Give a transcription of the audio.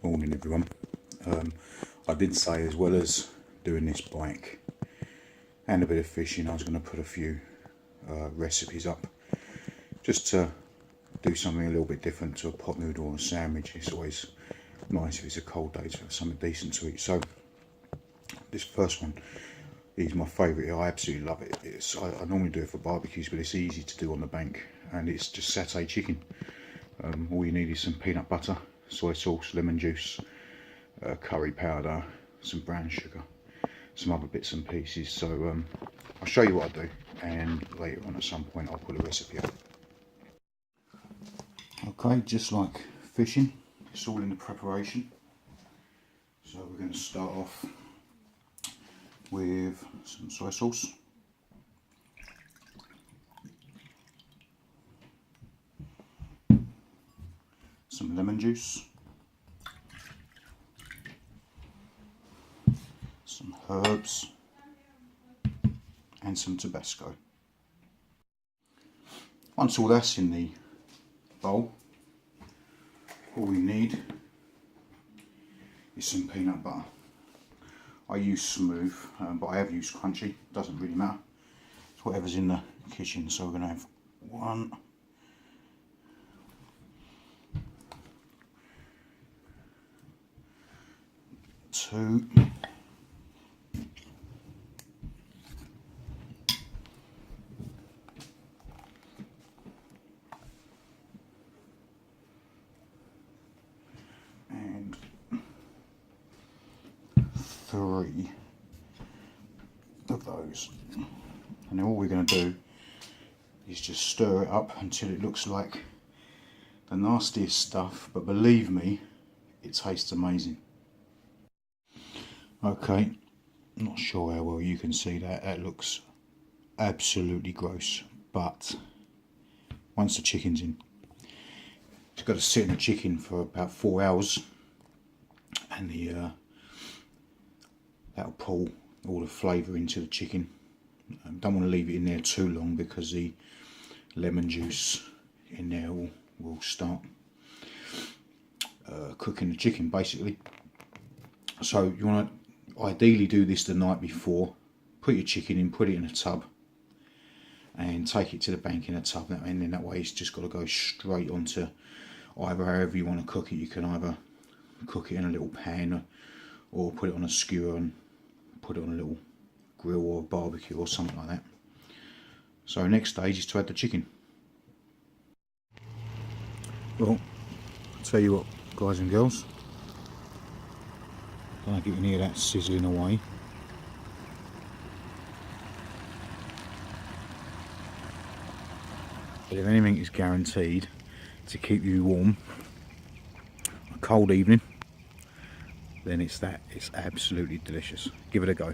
Morning everyone. I did say, as well as doing this bike and a bit of fishing, I was going to put a few recipes up just to do something a little bit different to a pot noodle or a sandwich. It's always nice if it's a cold day to have something decent to eat. So this first one is my favourite. I absolutely love it. I normally do it for barbecues, but it's easy to do on the bank, and it's just satay chicken. All you need is some peanut butter, soy sauce, lemon juice, curry powder, some brown sugar, some other bits and pieces. So I'll show you what I do, and later on at some point I'll put a recipe up. Okay, just like fishing, it's all in the preparation. So we're going to start off with some soy sauce, some lemon juice, some herbs, and some Tabasco. Once all that's in the bowl, all we need is some peanut butter. I use smooth, but I have used crunchy, doesn't really matter. It's whatever's in the kitchen. So we're going to have 1, 2, 3 of those, and then all we're going to do is just stir it up until it looks like the nastiest stuff, but believe me, it tastes amazing. Okay, not sure how well you can see that. That looks absolutely gross, but once the chicken's in, it's got to sit in the chicken for about 4 hours, and that'll pull all the flavour into the chicken. Don't want to leave it in there too long because the lemon juice in there will start cooking the chicken basically. So you want to ideally do this the night before. Put your chicken in, put it in a tub, and take it to the bank in a tub, and then that way it's just got to go straight onto either however you want to cook it. You can either cook it in a little pan or put it on a skewer and put it on a little grill or barbecue or something like that. So next stage is to add the chicken. Well, I'll tell you what, guys and girls, I don't know if you can hear that sizzling away. But if anything is guaranteed to keep you warm a cold evening, then it's that. It's absolutely delicious. Give it a go.